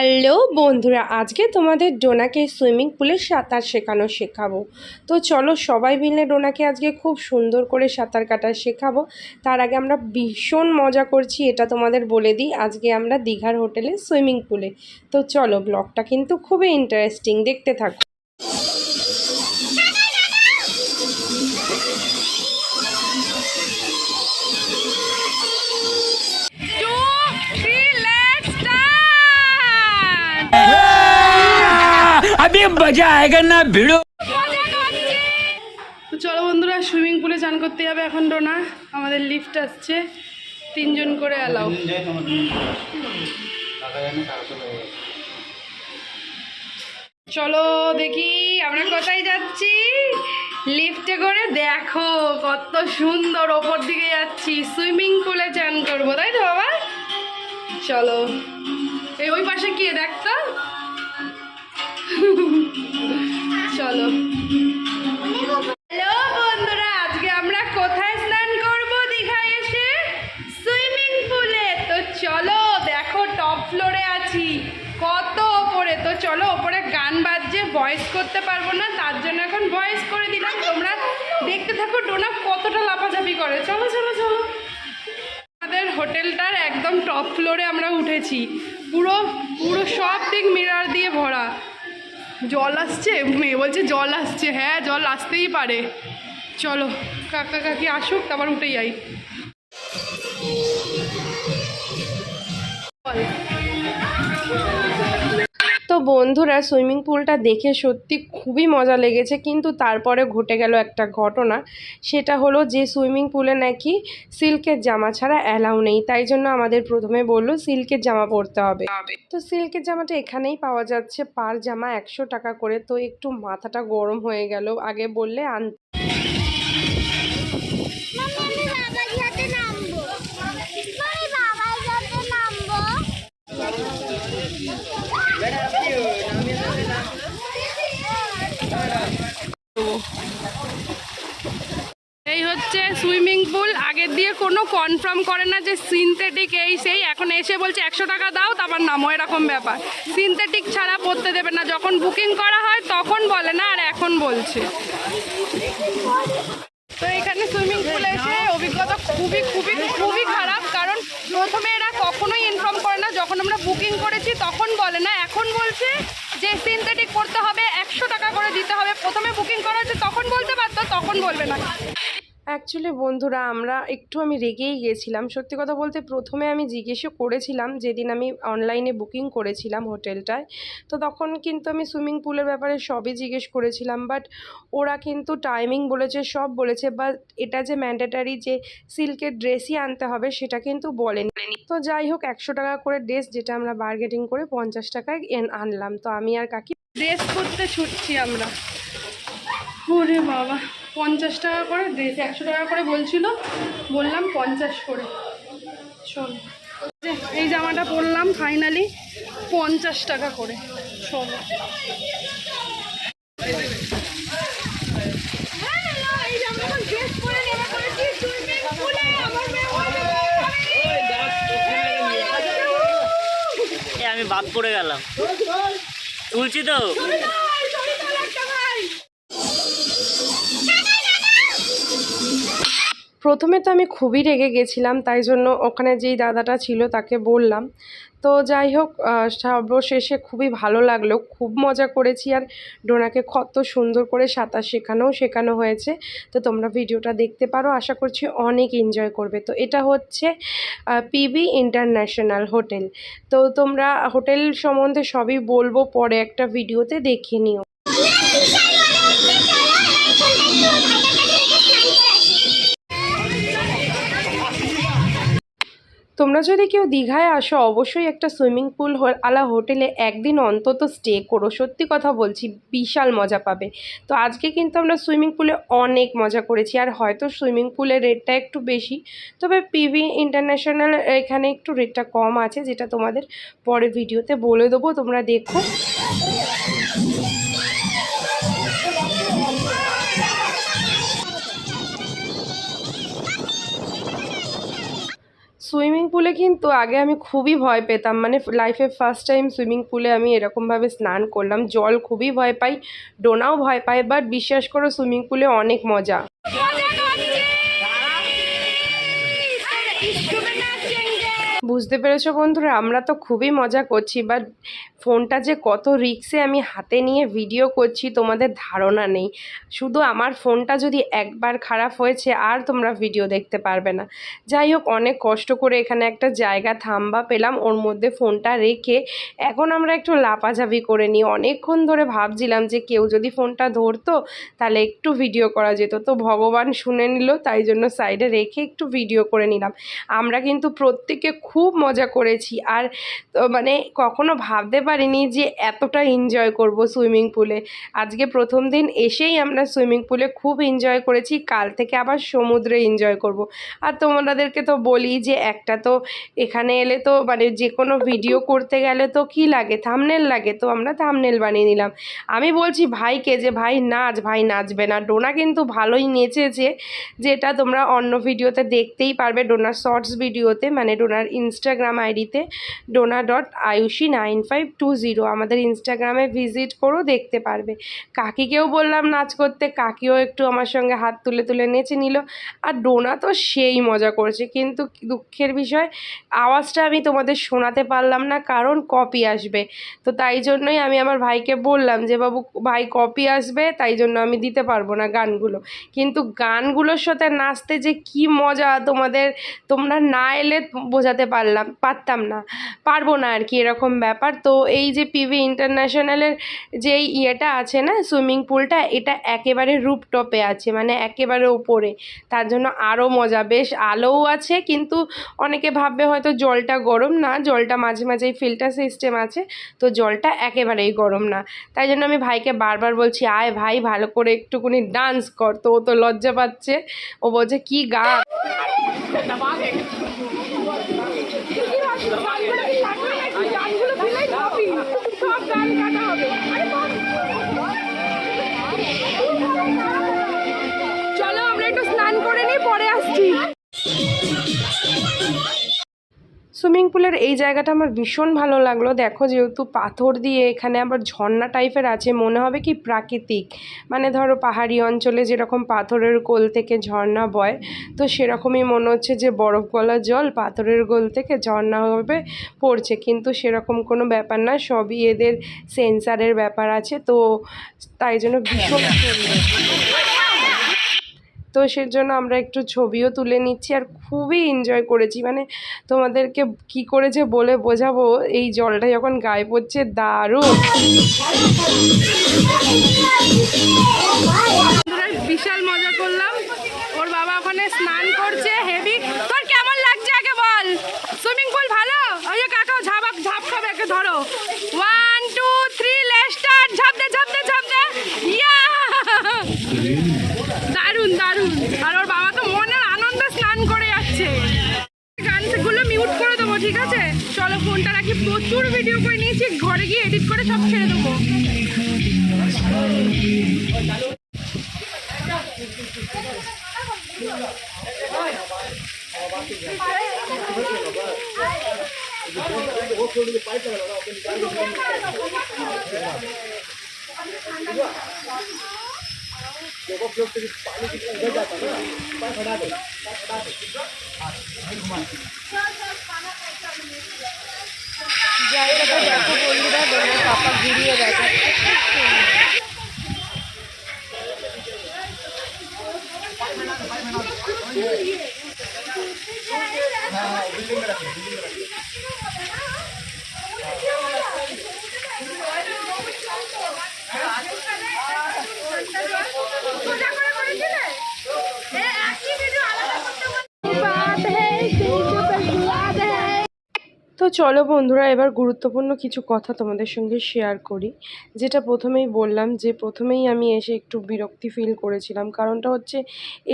Hello বন্ধুরা, আজকে তোমাদের ডোনাকে সুইমিং পুলে সাঁতার শেখাবো। তো চলো সবাই মিলে ডোনাকে আজকে খুব সুন্দর করে সাঁতার কাটা শেখাবো। তার আগে আমরা ভীষণ মজা করছি, এটা তোমাদের বলে দিই। আজকে আমরা দীঘার হোটেলে সুইমিং পুলে। তো চলো, ব্লগটা কিন্তু খুবই ইন্টারেস্টিং, দেখতে থাকো। अभी मजा आएगा ना भिड़ो। তো চলো বন্ধুরা, সুইমিং পুলে চান করতে যাবে এখন ডোনা। আমাদের লিফট আসছে, 3 জন করে অ্যালাউ। চলো দেখি আমরা কোথায় যাচ্ছি। লিফটে করে দেখো কত সুন্দর, ওপর দিকে যাচ্ছি। সুইমিং পুলে চান করবো, তাই তো বাবা? চলো, এই ওই পাশে কি দেখতো। চলো। হ্যালো বন্ধুরা, আজকে আমরা কোথায় স্নান করব? দীঘায় এসে সুইমিং পুলে। তো চলো, দেখো টপ ফ্লোরে আছি, কত ওপরে। তো চলো, ওপরে গান বাজছে, ভয়েস করতে পারবো না, তার জন্য এখন ভয়েস করে দিলাম। তোমরা দেখতে থাকো ডোনা কতটা লাফাঝাপি করে। চলো চলো চলো। আমাদের হোটেলটার একদম টপ ফ্লোরে আমরা উঠেছি। পুরো পুরো সব দিক মিরর দিয়ে ভরা। জল আসছে, মেয়ে বলছে জল আসছে। হ্যাঁ, জল আসতেই পারে। চলো কাকা কাকি আসুক, তারপর উঠে যাই। তো বন্ধুরা, সুইমিং পুলটা দেখে সত্যি খুবই মজা লেগেছে, কিন্তু তারপরে ঘটে গেল একটা ঘটনা। সেটা হলো যে সুইমিং পুলে নাকি সিল্কের জামা ছাড়া অ্যালাউ নেই। তাই জন্য আমাদের প্রথমে বললো সিল্কের জামা পরতে হবে। তো সিল্কের জামাটা এখানেই পাওয়া যাচ্ছে, পার জামা 100 টাকা করে। তো একটু মাথাটা গরম হয়ে গেল, আগে বললে আনতে। এই হচ্ছে সুইমিং পুল। আগের দিয়ে কোনো কনফার্ম করে না যে সিনথেটিক এই সেই, এখন এসে বলছে 100 টাকা দাও তারপর নামো, এরকম ব্যাপার। সিনথেটিক ছাড়া পড়তে দেবে না, যখন বুকিং করা হয় তখন বলে না, আর এখন বলছে। তো এখানে সুইমিং পুল এসে অভিজ্ঞতা খুবই খুবই খুবই খারাপ, কারণ প্রথমে এরা কখনোই ইনফর্ম করে না। যখন আমরা বুকিং করেছি তখন বলে না, এখন বলছে যে সিনথেটিক করতে হবে, 100 টাকা করে দিতে হবে। প্রথমে বুকিং করা হচ্ছে তখন বলতে পারতো, তখন বলবে না। অ্যাকচুয়ালি বন্ধুরা, আমি রেগেই গেছিলাম। সত্যি কথা বলতে, প্রথমে আমি জিজ্ঞেসও করেছিলাম যেদিন আমি অনলাইনে বুকিং করেছিলাম হোটেলটায়। তো তখন কিন্তু আমি সুইমিং পুলের ব্যাপারে সবই জিজ্ঞেস করেছিলাম, বাট ওরা কিন্তু টাইমিং বলেছে, সব বলেছে, বাট এটা যে ম্যান্ডেটারি যে সিল্কের ড্রেসই আনতে হবে সেটা কিন্তু বলেনি। তো যাই হোক, 100 টাকা করে ড্রেস, যেটা আমরা বার্গেটিং করে 50 টাকায় আনলাম। তো আমি আর কাকি ড্রেস করতে ছুটছি আমরা। ওরে বাবা, 50 টাকা করে ড্রেস, 100 টাকা করে বলছিল, বললাম 50 করে। চল, এই জামাটা পরলাম ফাইনালি 50 টাকা করে। চল, আমি বাদ পড়ে গেলাম, তুলছি তো। প্রথমে তো আমি খুবই রেগে গেছিলাম, তাই জন্য ওখানে যেই দাদাটা ছিল তাকে বললাম। তো যাই হোক, সর্বশেষে খুবই ভালো লাগলো, খুব মজা করেছি। আর ডোনাকে কত সুন্দর করে সাঁতার শেখানো হয়েছে। তো তোমরা ভিডিওটা দেখতে পারো, আশা করছি অনেক এনজয় করবে। তো এটা হচ্ছে পিবি ইন্টারন্যাশনাল হোটেল। তো তোমরা হোটেল সম্বন্ধে সবই বলবো পরে একটা ভিডিওতে, দেখে নিও। তোমরা যদি কেউ দীঘায় আসো, অবশ্যই একটা সুইমিং পুল আলা হোটেলে একদিন অন্তত স্টে করো। সত্যি কথা বলছি, বিশাল মজা পাবে। তো আজকে কিন্তু আমরা সুইমিং পুলে অনেক মজা করেছি। আর হয়তো সুইমিং পুলের রেটটা একটু বেশি, তবে পিভি ইন্টারন্যাশনাল এখানে একটু রেটটা কম আছে, যেটা তোমাদের পরে ভিডিওতে বলে দেবো, তোমরা দেখো। সুইমিং পুলে কিন্তু আগে আমি খুবই ভয় পেতাম, মানে লাইফে ফার্স্ট টাইম সুইমিং পুলে আমি এরকমভাবে স্নান করলাম। জল খুবই ভয় পাই, ডোনাও ভয় পাই, বাট বিশ্বাস করো সুইমিং পুলে অনেক মজা। বুঝতে পেরেছো বন্ধুরা, আমরা তো খুবই মজা করছি, বাট ফোনটা যে কত রিস্কে আমি হাতে নিয়ে ভিডিও করছি তোমাদের ধারণা নেই। শুধু আমার ফোনটা যদি একবার খারাপ হয়েছে আর তোমরা ভিডিও দেখতে পারবে না। যাই হোক, অনেক কষ্ট করে এখানে একটা জায়গা থাম্বা পেলাম, ওর মধ্যে ফোনটা রেখে এখন আমরা একটু লাপাঝাপি করে নিই। অনেকক্ষণ ধরে ভাবছিলাম যে কেউ যদি ফোনটা ধরতো তাহলে একটু ভিডিও করা যেত, তো ভগবান শুনে নিল, তাই জন্য সাইডে রেখে একটু ভিডিও করে নিলাম। আমরা কিন্তু প্রত্যেকে খুব মজা করেছি, আর মানে কখনো ভাবতে পারিনি যে এতটা এনজয় করব সুইমিং পুলে। আজকে প্রথম দিন এসেই আমরা সুইমিং পুলে খুব এনজয় করেছি, কাল থেকে আবার সমুদ্রে এনজয় করব। আর তোমাদেরকে তো বলি যে একটা তো এখানে এলে তো মানে যে কোনো ভিডিও করতে গেলে তো কি লাগে, থাম্বনেল লাগে, তো আমরা থাম্বনেল বানিয়ে নিলাম। আমি বলছি ভাইকে যে ভাই নাচ, ভাই নাচবে না। ডোনা কিন্তু ভালোই নেচেছে, যেটা তোমরা অন্য ভিডিওতে দেখতেই পারবে, ডোনার শর্টস ভিডিওতে, মানে ডোনার ইনস্টাগ্রাম আইডিতে dona.ayushi9520 আমাদের ইনস্টাগ্রামে ভিজিট করো, দেখতে পারবে। কাকিকেও বললাম নাচ করতে, কাকিও একটু আমার সঙ্গে হাত তুলে তুলে নেচে নিল। আর ডোনা তো সেই মজা করেছে, কিন্তু দুঃখের বিষয় আওয়াজটা আমি তোমাদের শোনাতে পারলাম না, কারণ কপি আসবে। তো তাই জন্যই আমি আমার ভাইকে বললাম যে বাবু ভাই কপি আসবে, তাই জন্য আমি দিতে পারবো না গানগুলো। কিন্তু গানগুলোর সাথে নাচতে যে কি মজা তোমরা না এলে বোঝাতে পারতাম না, পারবো না আর কি, এরকম ব্যাপার। তো এই যে পিভি ইন্টারন্যাশনালের যে ইয়েটা আছে না, সুইমিং পুলটা, এটা একেবারে রুপটপে আছে, মানে একেবারে উপরে, তার জন্য আরও মজা। বেশ আলোও আছে, কিন্তু অনেকে ভাববে হয়তো জলটা গরম, না, জলটা মাঝে মাঝেই ফিল্টার সিস্টেম আছে, তো জলটা একেবারেই গরম না। তাই জন্য আমি ভাইকে বারবার বলছি আয় ভাই ভালো করে একটুকুনি ডান্স কর, তো ও তো লজ্জা পাচ্ছে, ও বলছে কি গান। চলো আমরা একটু স্নান করে নিই, পরে আসছি। সুইমিং পুলের এই জায়গাটা আমার ভীষণ ভালো লাগলো। দেখো যেহেতু পাথর দিয়ে এখানে আবার ঝর্ণা টাইপের আছে, মনে হবে কি প্রাকৃতিক, মানে ধরো পাহাড়ি অঞ্চলে যেরকম পাথরের কোল থেকে ঝর্ণা বয়, তো সেরকমই মনে হচ্ছে যে বরফ গলা জল পাথরের কোল থেকে ঝর্ণা হবে পড়ছে, কিন্তু সেরকম কোনো ব্যাপার না, সবই এদের সেন্সারের ব্যাপার আছে, তো তাই জন্য ভীষণ সুন্দর। তো সেজন্য আমরা একটু ছবিও তুলে নিচ্ছি, আর খুবই এনজয় করেছি, মানে তোমাদেরকে কি করে যে বলে বোঝাবো, এই জলটা যখন গায়ে পড়ছে দারুণ। বিশাল মজা করলাম, ওর বাবা ওখানে স্নান করছে হেভি। তোর কেমন লাগছে আগে বল? সুইমিং পুল ভালো? ওই যে কাকাও ঝাপ খাবে, একে ধরো, 1 2 3 লেটস স্টার্ট, ঝাপ দে ঝাপ দে ঝাপ দে, ইয়া দারুণ দারুণ। আর ওর বাবা তো মনের আনন্দে স্নান করে যাচ্ছে। গানগুলো মিউট করে দেবো, ঠিক আছে? চলো ফোনটা রাখি, প্রচুর ভিডিও করে নিয়েছি, ঘরে গিয়ে এডিট করে সব ছেড়ে দেবো। জায়গাটা দেখো বন্ধুরা, পাপা ঘুরিয়ে দেখাচ্ছে। তো চলো বন্ধুরা, এবার গুরুত্বপূর্ণ কিছু কথা তোমাদের সঙ্গে শেয়ার করি। যেটা প্রথমেই বললাম, যে প্রথমেই আমি এসে একটু বিরক্তি ফিল করেছিলাম, কারণটা হচ্ছে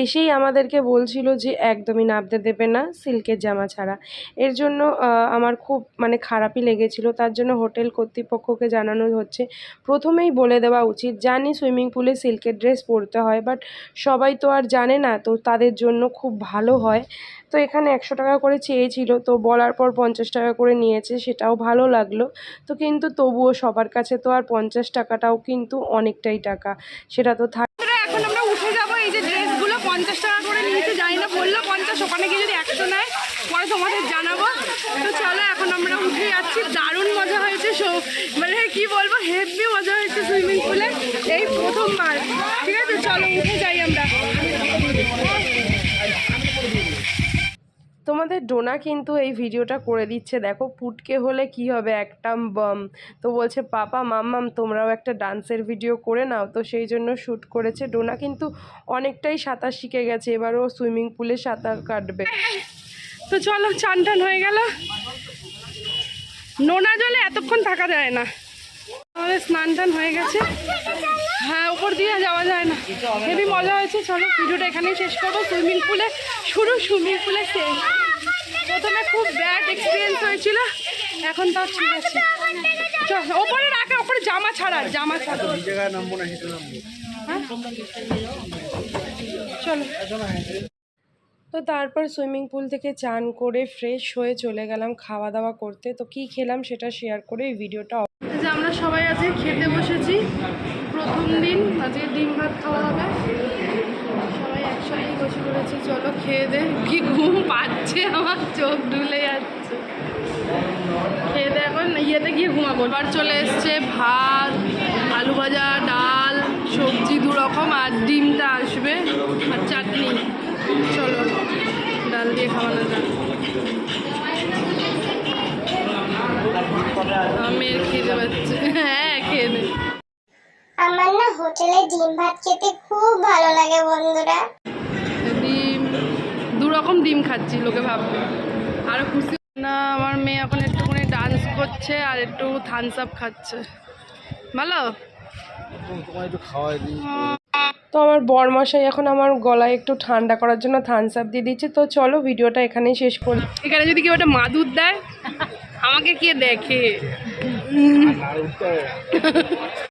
এসেই আমাদেরকে বলছিল যে একদমই নামতে দেবে না সিল্কের জামা ছাড়া। এর জন্য আমার খুব মানে খারাপই লেগেছিল, তার জন্য হোটেল কর্তৃপক্ষকে জানানো হচ্ছে প্রথমেই বলে দেওয়া উচিত। জানি সুইমিং পুলে সিল্কের ড্রেস পরতে হয়, বাট সবাই তো আর জানে না, তো তাদের জন্য খুব ভালো হয় তো এখানে 100 টাকা করে চেয়েছিল, তো বলার পর 50 টাকা করে নিয়েছে, সেটাও ভালো লাগলো। তো কিন্তু তবুও সবার কাছে তো আর 50 টাকাটাও কিন্তু অনেকটাই টাকা, সেটা তো এখন আমরা উঠে যাবো। এই যে ড্রেসগুলো 50 টাকা করে নিয়েছে, জানি না বললো 50, ওখানে গিয়ে যদি 100 নেয় পরে তোমাদের জানাবো। তো চলো এখন আমরা উঠে যাচ্ছি। দারুণ মজা হয়েছে, মানে কি বলবো, হেভি মজা হয়েছে সুইমিং পুলে, এই প্রথমবার। ঠিক আছে, চলো উঠে যাই আমরা। তোমাদের ডোনা কিন্তু এই ভিডিওটা করে দিচ্ছে, দেখো পুটকে হলে কি হবে, একটা বম। তো বলছে পাপা মাম্মাম তোমরাও একটা ডান্সের ভিডিও করে নাও, তো সেই জন্য শ্যুট করেছে। ডোনা কিন্তু অনেকটাই সাঁতার শিখে গেছে, এবারও সুইমিং পুলে সাঁতার কাটবে। তো চলো, চান টান হয়ে গেল। নোনা জলে এতক্ষণ থাকা যায় না, আমাদের স্নান টান হয়ে গেছে। হ্যাঁ, উপর দিয়ে যাওয়া যায় না। হেবি মজা হয়েছে। চলো ভিডিওটা এখানেই শেষ করবো। সুইমিং পুলে শুরু, সুইমিং পুলে শেষ। প্রথমে খুব ব্যাড এক্সপিরিয়েন্স হয়েছিল, এখন তাও ঠিক আছে। চল ওপরে রাখা, ওপরে জামা ছাড়া, জামা ছাড়া। হ্যাঁ চলো। তো তারপর সুইমিং পুল থেকে চান করে ফ্রেশ হয়ে চলে গেলাম খাওয়া দাওয়া করতে। তো কি খেলাম সেটা শেয়ার করে এই ভিডিওটা। যে আমরা সবাই আজকে খেতে বসেছি, প্রথম দিন আজকে ডিম ভাত খাওয়া হবে, সবাই একসাথেই বসে পড়েছি। চলো খেয়ে দে, কি ঘুম পাচ্ছে আমার, চোখ ঢুলে যাচ্ছে। খেয়ে দে, এখন ইয়েতে গিয়ে ঘুমাবো। এবার চলে এসছে ভাত, আলু ভাজা, ডাল, সবজি 2 রকম, আর ডিমটা আসবে, আর চাটনি। চলো ডাল দিয়ে খাওয়ানো যাক। মেয়ের খেতে পাচ্ছে। হ্যাঁ খেয়ে দে। আমার না হোটেলে ডিম ভাত খেতে খুব ভালো লাগে বন্ধুরা। ডিম 2 রকম ডিম খাচ্ছি, লোকে ভাববে আরো খুশি না। আমার মেয়ে এখন একটুখানি ডান্স করছে আর একটু থামস আপ খাচ্ছে। ভালো তো আমার বরমশাই এখন আমার গলায় একটু ঠান্ডা করার জন্য থামস আপ দিয়ে দিচ্ছে। তো চলো ভিডিওটা এখানেই শেষ করি। এখানে যদি কেউ একটা মাদুর দেয়, আমাকে কে দেখে।